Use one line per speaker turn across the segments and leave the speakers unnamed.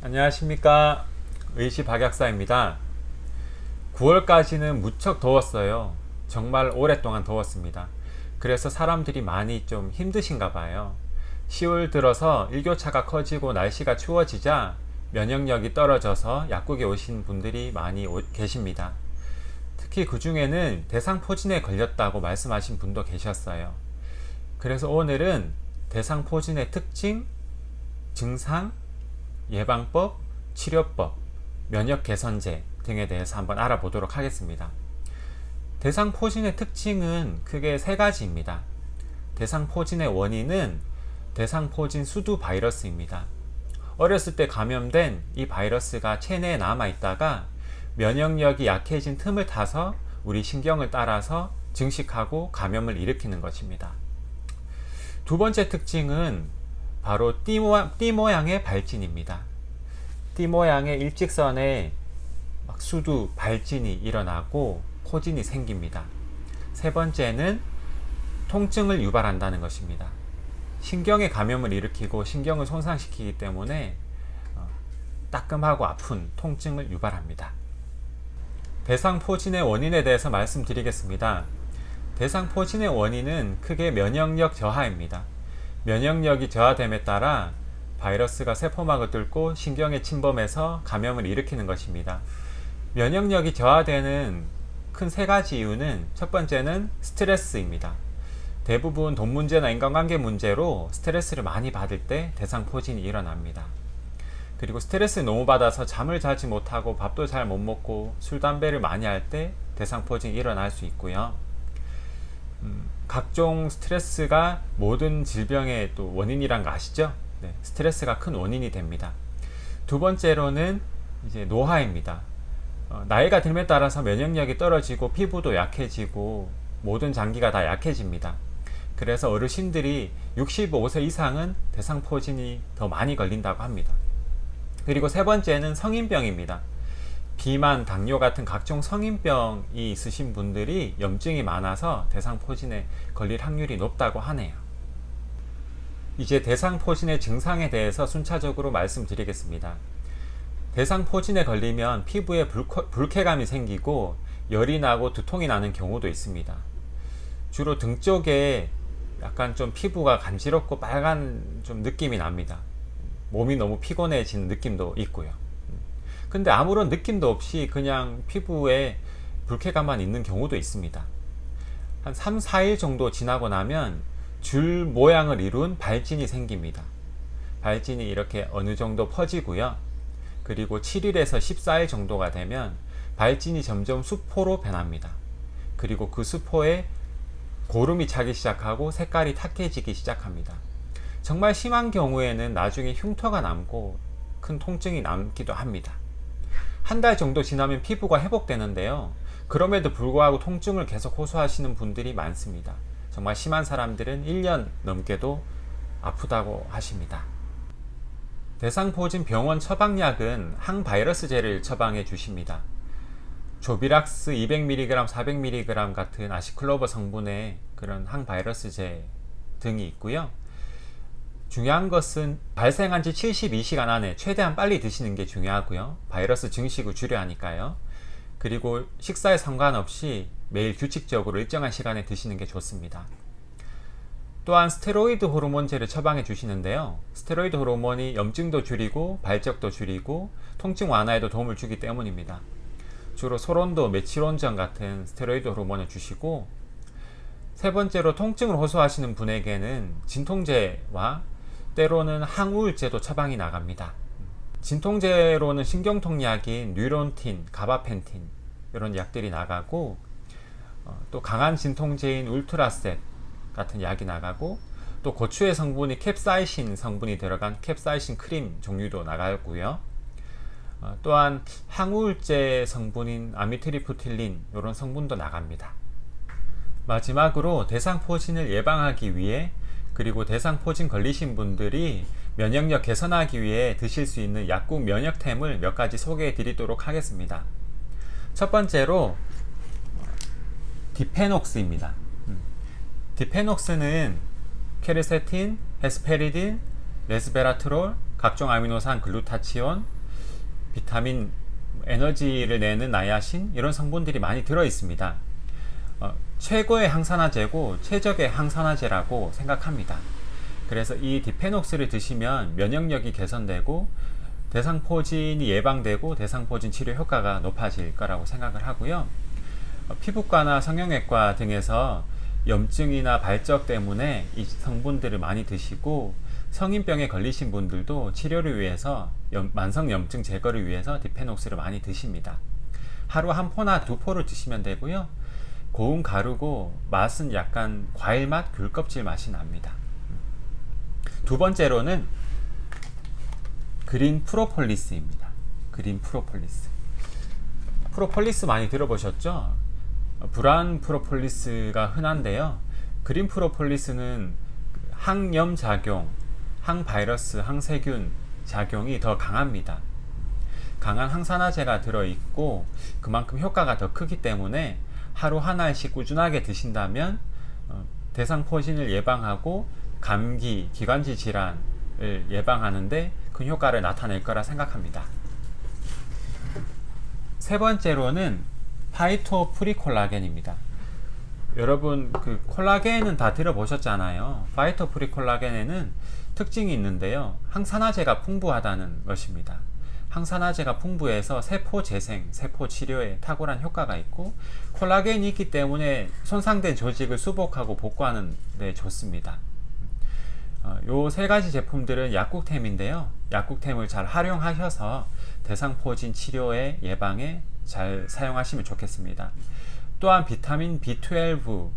안녕하십니까, 의시 박약사입니다. 9월까지는 무척 더웠어요. 정말 오랫동안 더웠습니다. 그래서 사람들이 많이 좀 힘드신가 봐요. 10월 들어서 일교차가 커지고 날씨가 추워지자 면역력이 떨어져서 약국에 오신 분들이 많이 계십니다. 특히 그 중에는 대상포진에 걸렸다고 말씀하신 분도 계셨어요. 그래서 오늘은 대상포진의 특징, 증상, 예방법, 치료법, 면역 개선제 등에 대해서 한번 알아보도록 하겠습니다. 대상포진의 특징은 크게 세 가지입니다. 대상포진의 원인은 대상포진 수두 바이러스입니다. 어렸을 때 감염된 이 바이러스가 체내에 남아있다가 면역력이 약해진 틈을 타서 우리 신경을 따라서 증식하고 감염을 일으키는 것입니다. 두 번째 특징은 바로 띠 모양의 발진입니다. 띠 모양의 일직선에 수두 발진이 일어나고 포진이 생깁니다. 세 번째는 통증을 유발한다는 것입니다. 신경에 감염을 일으키고 신경을 손상시키기 때문에 따끔하고 아픈 통증을 유발합니다. 대상포진의 원인에 대해서 말씀드리겠습니다. 대상포진의 원인은 크게 면역력 저하입니다. 면역력이 저하됨에 따라 바이러스가 세포막을 뚫고 신경에 침범해서 감염을 일으키는 것입니다. 면역력이 저하되는 큰 세 가지 이유는 첫 번째는 스트레스입니다. 대부분 돈 문제나 인간관계 문제로 스트레스를 많이 받을 때 대상포진이 일어납니다. 그리고 스트레스를 너무 받아서 잠을 자지 못하고 밥도 잘 못 먹고 술, 담배를 많이 할 때 대상포진이 일어날 수 있고요. 각종 스트레스가 모든 질병의 또 원인이란 거 아시죠? 네, 스트레스가 큰 원인이 됩니다. 두 번째로는 이제 노화입니다. 나이가 들에 따라서 면역력이 떨어지고 피부도 약해지고 모든 장기가 다 약해집니다. 그래서 어르신들이 65세 이상은 대상포진이 더 많이 걸린다고 합니다. 그리고 세 번째는 성인병입니다. 비만, 당뇨 같은 각종 성인병이 있으신 분들이 염증이 많아서 대상포진에 걸릴 확률이 높다고 하네요. 이제 대상포진의 증상에 대해서 순차적으로 말씀드리겠습니다. 대상포진에 걸리면 피부에 불쾌감이 생기고 열이 나고 두통이 나는 경우도 있습니다. 주로 등 쪽에 약간 좀 피부가 간지럽고 빨간 좀 느낌이 납니다. 몸이 너무 피곤해지는 느낌도 있고요. 근데 아무런 느낌도 없이 그냥 피부에 불쾌감만 있는 경우도 있습니다. 한 3, 4일 정도 지나고 나면 줄 모양을 이룬 발진이 생깁니다. 발진이 이렇게 어느 정도 퍼지고요. 그리고 7일에서 14일 정도가 되면 발진이 점점 수포로 변합니다. 그리고 그 수포에 고름이 차기 시작하고 색깔이 탁해지기 시작합니다. 정말 심한 경우에는 나중에 흉터가 남고 큰 통증이 남기도 합니다. 한 달 정도 지나면 피부가 회복되는데요. 그럼에도 불구하고 통증을 계속 호소하시는 분들이 많습니다. 정말 심한 사람들은 1년 넘게도 아프다고 하십니다. 대상포진 병원 처방약은 항바이러스제를 처방해 주십니다. 조비락스 200mg, 400mg 같은 아시클로버 성분의 그런 항바이러스제 등이 있고요. 중요한 것은 발생한 지 72시간 안에 최대한 빨리 드시는 게 중요하고요. 바이러스 증식을 줄여야 하니까요. 그리고 식사에 상관없이 매일 규칙적으로 일정한 시간에 드시는 게 좋습니다. 또한 스테로이드 호르몬제를 처방해 주시는데요. 스테로이드 호르몬이 염증도 줄이고 발적도 줄이고 통증 완화에도 도움을 주기 때문입니다. 주로 소론도, 메치론전 같은 스테로이드 호르몬을 주시고, 세 번째로 통증을 호소하시는 분에게는 진통제와 때로는 항우울제도 처방이 나갑니다. 진통제로는 신경통약인 뉴론틴, 가바펜틴 이런 약들이 나가고, 또 강한 진통제인 울트라셋 같은 약이 나가고, 또 고추의 성분이 캡사이신 성분이 들어간 캡사이신 크림 종류도 나가고요. 또한 항우울제 성분인 아미트리프틸린 이런 성분도 나갑니다. 마지막으로 대상포진을 예방하기 위해, 그리고 대상포진 걸리신 분들이 면역력 개선하기 위해 드실 수 있는 약국 면역템을 몇 가지 소개해 드리도록 하겠습니다. 첫 번째로 디페녹스입니다. 디페녹스는 케르세틴, 헤스페리딘, 레스베라트롤, 각종 아미노산, 글루타치온, 비타민, 에너지를 내는 나야신 이런 성분들이 많이 들어 있습니다. 최고의 항산화제고 최적의 항산화제라고 생각합니다. 그래서 이 디페녹스를 드시면 면역력이 개선되고 대상포진이 예방되고 대상포진 치료 효과가 높아질 거라고 생각을 하고요. 피부과나 성형외과 등에서 염증이나 발적 때문에 이 성분들을 많이 드시고 성인병에 걸리신 분들도 치료를 위해서 만성 염증 제거를 위해서 디페녹스를 많이 드십니다. 하루 한 포나 두 포를 드시면 되고요. 고운 가루고 맛은 약간 과일 맛, 귤 껍질 맛이 납니다. 두 번째로는 그린 프로폴리스입니다. 그린 프로폴리스. 프로폴리스 많이 들어보셨죠? 브라운 프로폴리스가 흔한데요. 그린 프로폴리스는 항염 작용, 항바이러스, 항세균 작용이 더 강합니다. 강한 항산화제가 들어있고 그만큼 효과가 더 크기 때문에 하루 한 알씩 꾸준하게 드신다면 대상포진을 예방하고 감기, 기관지 질환을 예방하는데 큰 효과를 나타낼 거라 생각합니다. 세 번째로는 파이토프리콜라겐입니다. 여러분 그 콜라겐은 다 들어보셨잖아요. 파이토프리콜라겐에는 특징이 있는데요. 항산화제가 풍부하다는 것입니다. 항산화제가 풍부해서 세포 재생, 세포 치료에 탁월한 효과가 있고 콜라겐이 있기 때문에 손상된 조직을 수복하고 복구하는 데 좋습니다. 요 세 가지 제품들은 약국템인데요. 약국템을 잘 활용하셔서 대상포진 치료에 예방에 잘 사용하시면 좋겠습니다. 또한 비타민 B12,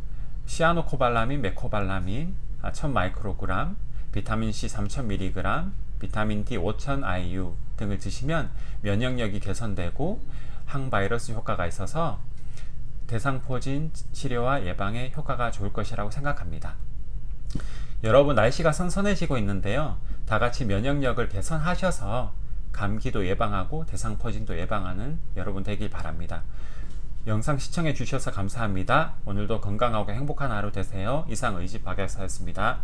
시아노코발라민, 메코발라민 1000마이크로그램, 비타민 C 3000mg, 비타민 D 5000 IU 등을 드시면 면역력이 개선되고 항바이러스 효과가 있어서 대상포진 치료와 예방에 효과가 좋을 것이라고 생각합니다. 여러분 날씨가 선선해지고 있는데요. 다 같이 면역력을 개선하셔서 감기도 예방하고 대상포진도 예방하는 여러분 되길 바랍니다. 영상 시청해 주셔서 감사합니다. 오늘도 건강하고 행복한 하루 되세요. 이상 의지 박약사였습니다.